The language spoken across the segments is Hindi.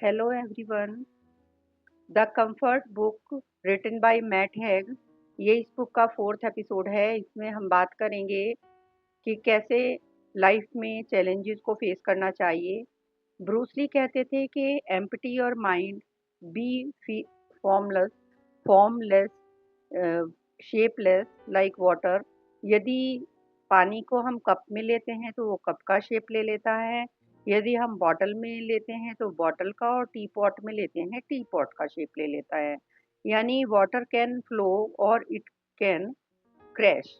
Hello everyone. The comfort book written by Matt Haig. ये इस बुक का फोर्थ एपिसोड है। इसमें हम बात करेंगे कि कैसे लाइफ में चैलेंजेस को फेस करना चाहिए। ब्रूस ली कहते थे कि empty your mind, be formless formless shapeless like water. यदि पानी को हम कप में लेते हैं तो वो कप का शेप ले लेता है। यदि हम बॉटल में लेते हैं तो बॉटल का, और टी पॉट में लेते हैं टी पॉट का शेप ले लेता है। यानी वाटर कैन फ्लो और it can crash.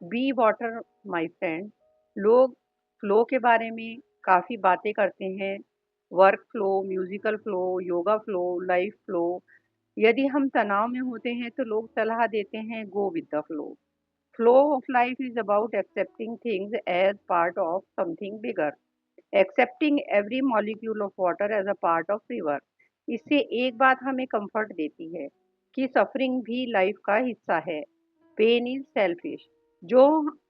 Be water my friend. लोग फ्लो के बारे में काफ़ी बातें करते हैं। Work flow, musical flow, yoga flow, life flow. यदि हम तनाव में होते हैं तो लोग सलाह देते हैं go with the flow. Flow of life is about accepting things as part of something bigger, accepting every molecule of water as a part of river. इससे एक बात हमें कंफर्ट देती है कि सफरिंग भी लाइफ का हिस्सा है। पेन इज सेल्फिश, जो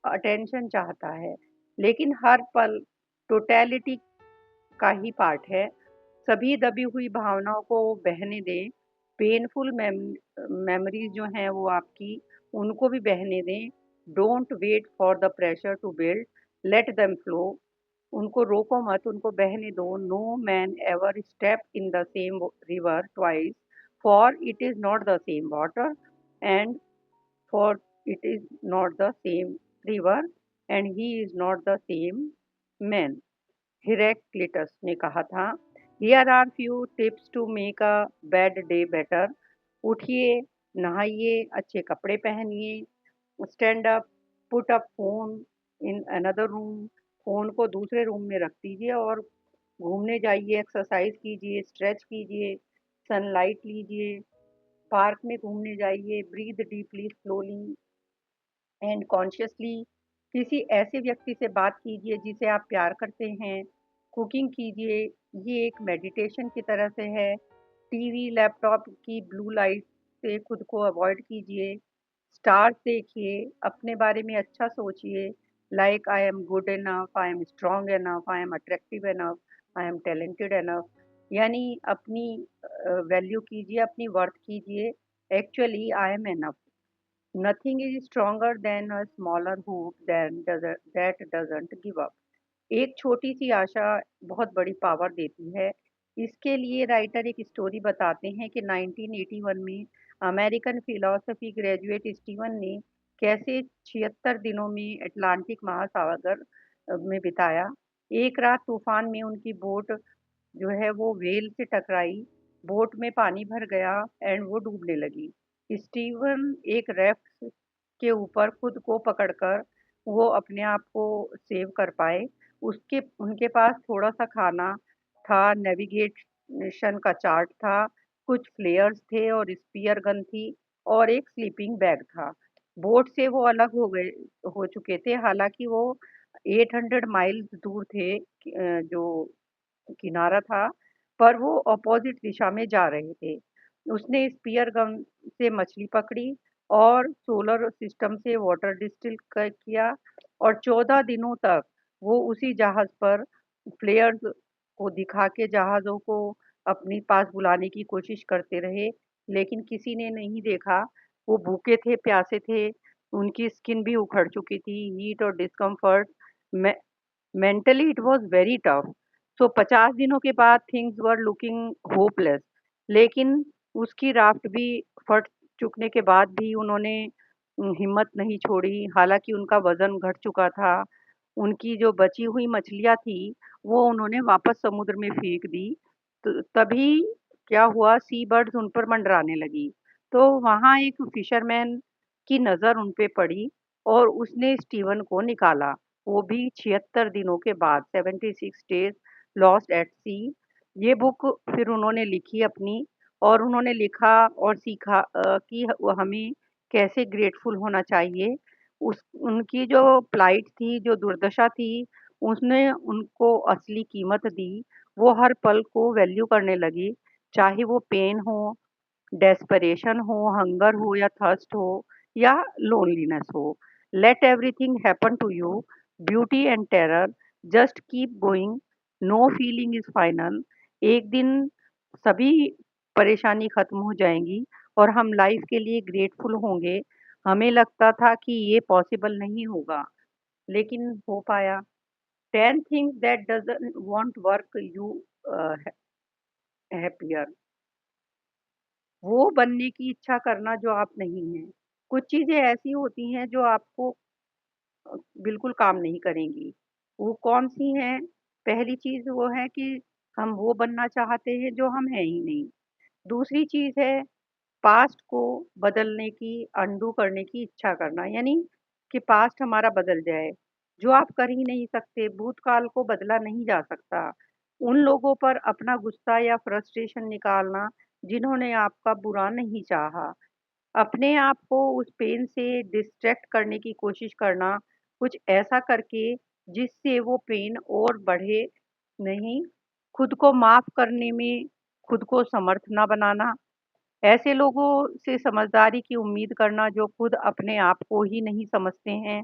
अटेंशन चाहता है, लेकिन हर पल टोटैलिटी का ही पार्ट है। सभी दबी हुई भावनाओं को बहने दें। पेनफुल मेमोरीज जो हैं वो आपकी, उनको भी बहने दें। Don't wait for the pressure to build, let them flow. उनको रोको मत, उनको बहने दो। No man ever step in the same river twice, for it is not the same water, and for it is not the same river, and he is not the same man. Heraclitus ने कहा था। Here are few tips to make a bad day better. उठिए, नहाइए, अच्छे कपड़े पहनिए, stand up, put up phone in another room. Phone को दूसरे रूम में रख दीजिए और घूमने जाइए, एक्सरसाइज कीजिए, स्ट्रेच कीजिए, सनलाइट लीजिए, पार्क में घूमने जाइए। Breathe deeply, slowly and consciously. किसी ऐसे व्यक्ति से बात कीजिए जिसे आप प्यार करते हैं। कुकिंग कीजिए, ये एक मेडिटेशन की तरह से है। टीवी, लैपटॉप की ब्लू लाइट से खुद को अवॉइड कीजिए। स्टार्स देखिए, अपने बारे में अच्छा सोचिए। Like I am good enough, I am strong enough, I am attractive enough, I am talented enough. यानी अपनी वैल्यू कीजिए, अपनी वर्थ कीजिए। Actually I am enough. Nothing is stronger than a smaller hope that doesn't give up. एक छोटी सी आशा बहुत बड़ी पावर देती है। इसके लिए राइटर एक स्टोरी बताते हैं कि 1981 में अमेरिकन फिलोसफी ग्रेजुएट स्टीवन ने कैसे 76 दिनों में अटलांटिक महासागर में बिताया। एक रात तूफान में उनकी बोट जो है वो व्हेल से टकराई। बोट में पानी भर गया एंड वो डूबने लगी। स्टीवन एक रेफ्ट के ऊपर खुद को पकड़कर वो अपने आप को सेव कर पाए। उसके उनके पास थोड़ा सा खाना था, नेविगेशन का चार्ट था, कुछ फ्लेयर्स थे और स्पीयर गन थी, और एक स्लीपिंग बैग था। बोट से वो अलग हो चुके थे, हालांकि वो 800 माइल्स दूर थे जो किनारा था, पर वो अपोजिट दिशा में जा रहे थे। उसने स्पीयर गन से मछली पकड़ी और सोलर सिस्टम से वाटर डिस्टिल किया, और 14 दिनों तक वो उसी जहाज पर फ्लेयर्स को दिखा के जहाज़ों को अपने पास बुलाने की कोशिश करते रहे, लेकिन किसी ने नहीं देखा। वो भूखे थे, प्यासे थे, उनकी स्किन भी उखड़ चुकी थी, हीट और discomfort. Mentally it was very tough. So 50 दिनों के बाद थिंग्स वर लुकिंग होपलेस। लेकिन उसकी राफ्ट भी फट चुकने के बाद भी उन्होंने हिम्मत नहीं छोड़ी। हालांकि उनका वजन घट चुका था। उनकी जो बची हुई मछलियां थी वो उन्होंने वापस समुद्र में फेंक दी। तो तभी क्या हुआ, सी बर्ड्स उन पर मंडराने लगी। तो वहां एक फिशरमैन की नज़र उन पे पड़ी और उसने स्टीवन को निकाला, वो भी 76 दिनों के बाद, 76 डेज लॉस्ट एट सी। ये बुक फिर उन्होंने लिखी अपनी, और उन्होंने लिखा और सीखा कि हमें कैसे ग्रेटफुल होना चाहिए। उस उनकी जो प्लाइट थी, जो दुर्दशा थी, उसने उनको असली कीमत दी। वो हर पल को वैल्यू करने लगी, चाहे वो पेन हो, डेस्परेशन हो, हंगर हो या थर्स्ट हो, या लोनलीनेस हो। Let everything happen to you, beauty and terror, just keep going, no feeling is final. एक दिन सभी परेशानी खत्म हो जाएंगी और हम लाइफ के लिए ग्रेटफुल होंगे। हमें लगता था कि ये पॉसिबल नहीं होगा, लेकिन हो पाया। 10 things that doesn't want work you happier. वो बनने की इच्छा करना जो आप नहीं हैं। कुछ चीजें ऐसी होती हैं जो आपको बिल्कुल काम नहीं करेंगी। वो कौन सी हैं? पहली चीज वो है कि हम वो बनना चाहते हैं जो हम हैं ही नहीं। दूसरी चीज है पास्ट को बदलने की, अनडू करने की इच्छा करना, यानी कि पास्ट हमारा बदल जाए। जो आप कर ही नहीं सकते, भूतकाल को बदला नहीं जा सकता। उन लोगों पर अपना गुस्सा या फ्रस्ट्रेशन निकालना जिन्होंने आपका बुरा नहीं चाहा। अपने आप को उस पेन से डिस्ट्रैक्ट करने की कोशिश करना, कुछ ऐसा करके जिससे वो पेन और बढ़े नहीं। खुद को माफ करने में खुद को समर्थ ना बनाना। ऐसे लोगों से समझदारी की उम्मीद करना जो खुद अपने आप को ही नहीं समझते हैं।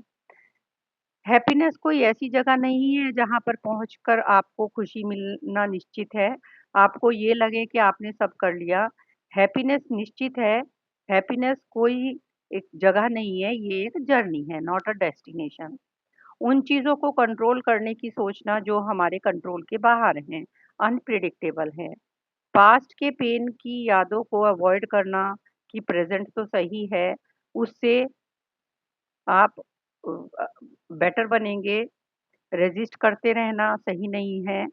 हैप्पीनेस कोई ऐसी जगह नहीं है जहाँ पर पहुँचकर आपको खुशी मिलना निश्चित है। आपको ये लगे कि आपने सब कर लिया। हैप्पीनेस निश्चित है। हैप्पीनेस कोई एक जगह नहीं है, ये एक जर्नी है, नॉट अ डेस्टिनेशन। उन चीज़ों को कंट्रोल करने की सोचना जो हमारे कंट्रोल के बाहर हैं, अनप्रिडिक्टेबल है। पास्ट के पेन की यादों को अवॉइड करना कि प्रेजेंट तो सही है, उससे आप बेटर बनेंगे। रेजिस्ट करते रहना सही नहीं है।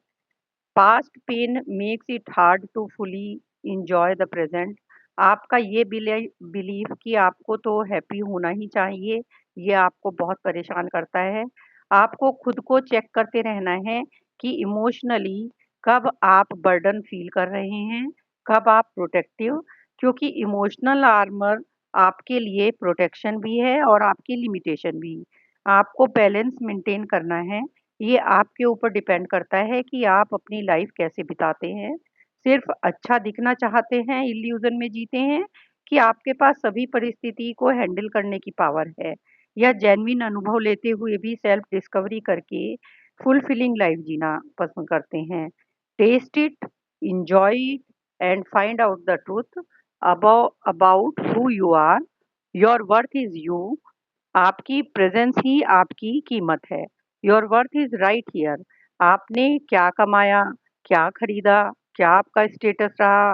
Past pain makes it hard to fully enjoy the present. आपका ये बिलीफ कि आपको तो हैप्पी होना ही चाहिए, ये आपको बहुत परेशान करता है। आपको खुद को चेक करते रहना है कि इमोशनली कब आप बर्डन फील कर रहे हैं, कब आप प्रोटेक्टिव। क्योंकि इमोशनल आर्मर आपके लिए प्रोटेक्शन भी है और आपकी लिमिटेशन भी। आपको बैलेंस मेंटेन करना है। ये आपके ऊपर डिपेंड करता है कि आप अपनी लाइफ कैसे बिताते हैं। सिर्फ अच्छा दिखना चाहते हैं, इल्यूजन में जीते हैं, कि आपके पास सभी परिस्थिति को हैंडल करने की पावर है, या जेन्युइन अनुभव लेते हुए भी सेल्फ डिस्कवरी करके फुलफिलिंग लाइफ जीना पसंद करते हैं। Test it, enjoy it, and find out the truth about who you are. Your worth is you. आपकी प्रेजेंस ही आपकी कीमत है। Your worth is right here. आपने क्या कमाया, क्या खरीदा, क्या आपका स्टेटस रहा,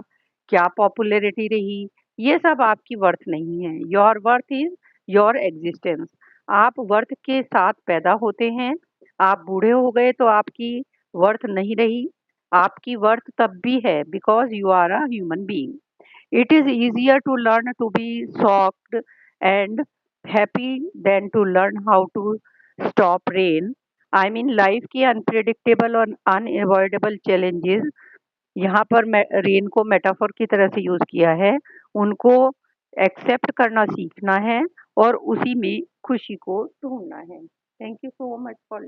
क्या पॉपुलैरिटी रही, ये सब आपकी वर्थ नहीं है। Your worth is your existence. आप वर्थ के साथ पैदा होते हैं। आप बूढ़े हो गए तो आपकी वर्थ नहीं रही। आपकी वर्थ तब भी है because you are a human being. It is easier to learn to be shocked and happy than to learn how to stop rain. I mean life की अनप्रिडिक्टेबल और अनएवॉइडेबल चैलेंजेस, यहाँ पर रेन को मेटाफर की तरह से यूज किया है। उनको एक्सेप्ट करना सीखना है और उसी में खुशी को ढूंढना है। Thank you so much for